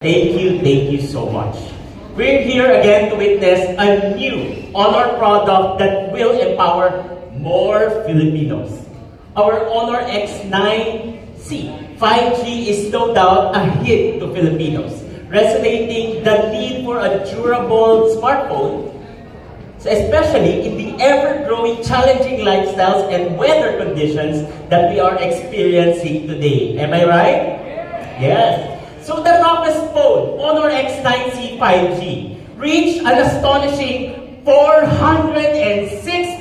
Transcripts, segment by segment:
Thank you so much. We're here again to witness a new Honor product that will empower more Filipinos. Our Honor X9C 5G is no doubt a hit to Filipinos, resonating the need for a durable smartphone, especially in the ever-growing challenging lifestyles and weather conditions that we are experiencing today. Am I right? Yes. So the toughest phone, Honor X9C 5G, reached an astonishing 406%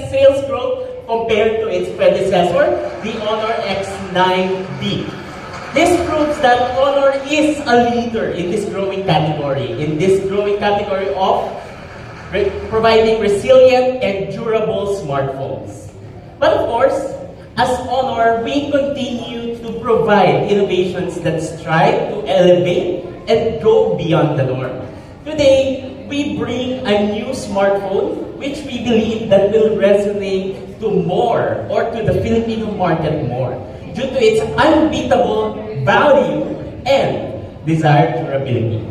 sales growth compared to its predecessor, the Honor X9D. This proves that Honor is a leader in this growing category of providing resilient and durable smartphones. But of course, as Honor, we continue to provide innovations that strive to elevate and go beyond the norm. Today, we bring a new smartphone which we believe that will resonate to more or to the Filipino market more due to its unbeatable value and desired durability.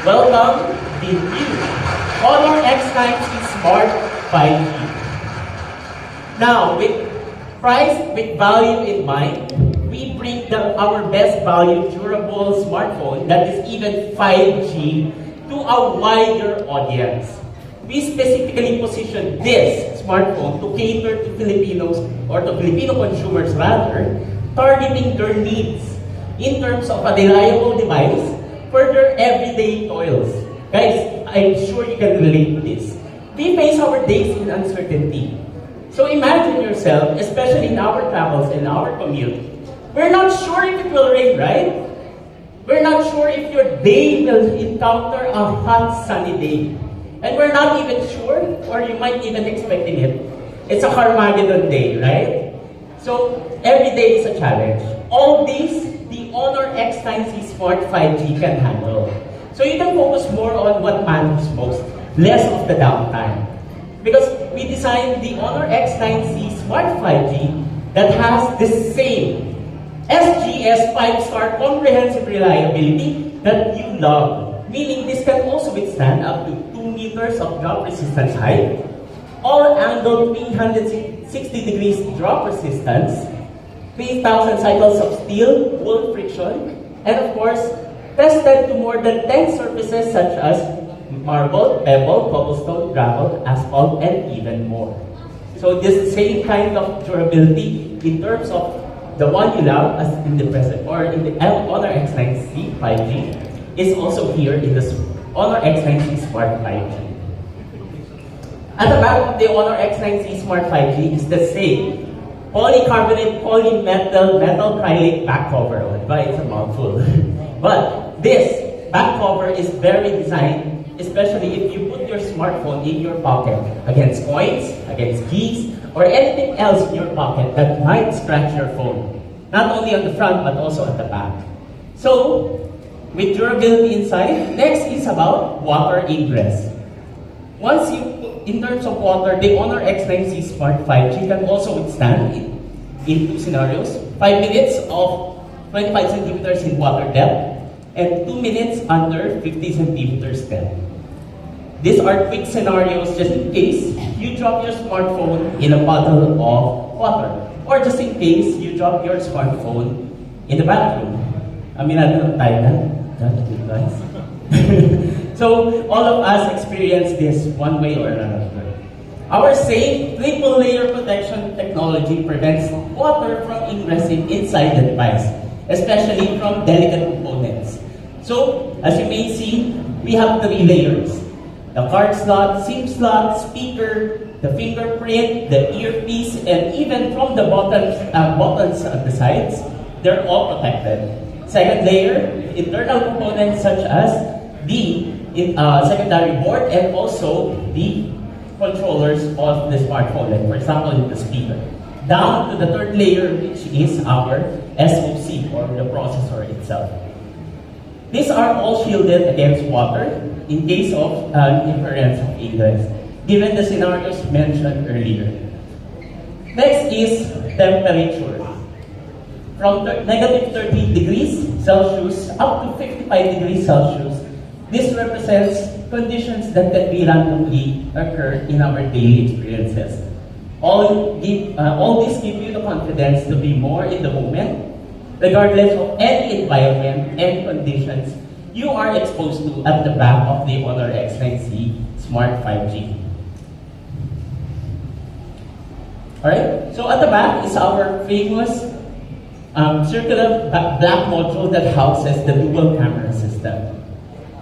Welcome the new Honor X9C Smart 5G. Now, with price with value in mind, we bring our best value durable smartphone that is even 5G to a wider audience. We specifically position this smartphone to cater to Filipinos or to Filipino consumers rather, targeting their needs in terms of a reliable device for their everyday toils. Guys, I'm sure you can relate to this. We face our days in uncertainty. So imagine yourself, especially in our travels and our commute. We're not sure if it will rain, right? We're not sure if your day will encounter a hot, sunny day. And we're not even sure, or you might even expecting it. It's a Carmageddon day, right? So every day is a challenge. All these, the Honor X9C Smart 5G can handle. So you can focus more on what matters most, less of the downtime. Because we designed the Honor X9C Smart 5G that has the same SGS 5-star comprehensive reliability that you love. Meaning this can also withstand up to 2 meters of drop resistance height, all angle 360 degrees drop resistance, 3,000 cycles of steel, wool friction, and of course, tested to more than 10 surfaces such as marble, pebble, cobblestone, gravel, asphalt, and even more. So this same kind of durability in terms of the one you love as in the present or in the Honor X9C 5G is also here in the Honor X9C Smart 5G. At the back of the Honor X9C Smart 5G is the same polycarbonate polymetal metal acrylic back cover. It's a mouthful. But this back cover is very designed especially if you put your smartphone in your pocket against coins, against keys, or anything else in your pocket that might scratch your phone. Not only on the front, but also at the back. So, with durability inside, next is about water ingress. Once in terms of water, the Honor X9C Smart 5G can also withstand in two scenarios. 5 minutes of 25 centimeters in water depth, and 2 minutes under 50 centimeters depth. These are quick scenarios just in case you drop your smartphone in a puddle of water, or just in case you drop your smartphone in the bathroom. Aminado ng Thailand. That's good, guys. So all of us experience this one way or another. Our safe triple layer protection technology prevents water from ingressing inside the device, especially from delicate components. So, as you may see, we have 3 layers. The card slot, SIM slot, speaker, the fingerprint, the earpiece, and even from the buttons at the sides, they're all protected. Second layer, internal components such as the secondary board and also the controllers of the smartphone, like for example, the speaker. Down to the third layer, which is our SoC, or the processor itself. These are all shielded against water in case of interference of ingress, given the scenarios mentioned earlier. Next is temperature. From -30 degrees Celsius up to 55 degrees Celsius. This represents conditions that can be randomly occur in our daily experiences. All these give you the confidence to be more in the moment, regardless of any environment and conditions you are exposed to at the back of the Honor X9C Smart 5G. Alright, so at the back is our famous circular black module that houses the dual camera system.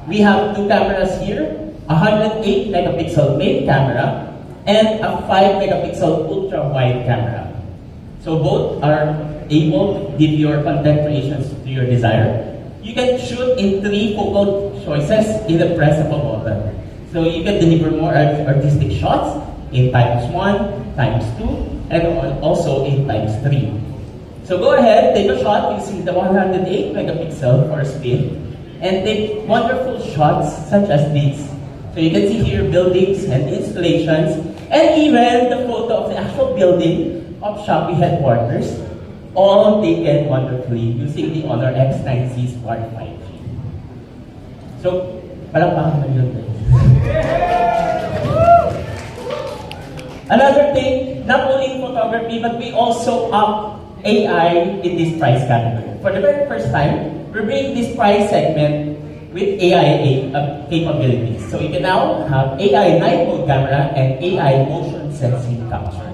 We have two cameras here, a 108 megapixel main camera and a 5 megapixel ultra wide camera. So both are able to give your content creations to your desire. You can shoot in 3 focal choices in the press of a button. So you can deliver more artistic shots in ×1, ×2, and also in ×3. So go ahead, take a shot using the 108 megapixel for a spin, and take wonderful shots such as these. So you can see here buildings and installations, and even the photo of the actual building of Shopee headquarters, all taken wonderfully using the Honor X9C Smart 5G. So, palakpakan mo yun. Another thing, not only in photography, but we also up AI in this price category. For the very first time, we're bringing this price segment with AI capabilities. So you can now have AI night mode camera and AI motion sensing capture.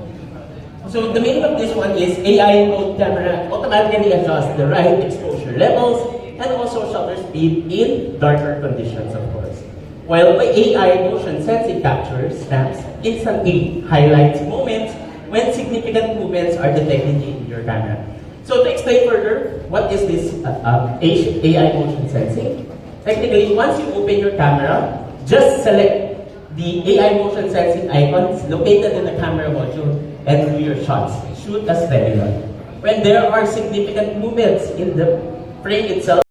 So the meaning of this one is AI mode camera automatically adjusts the right exposure levels and also shutter speed in darker conditions, of course. While AI motion sensing capture snaps instantly highlights moments when significant movements are detected in your camera. So to explain further, what is this AI motion sensing? Technically, once you open your camera, just select the AI motion sensing icons located in the camera module and do your shots. Shoot as regular. When there are significant movements in the frame itself,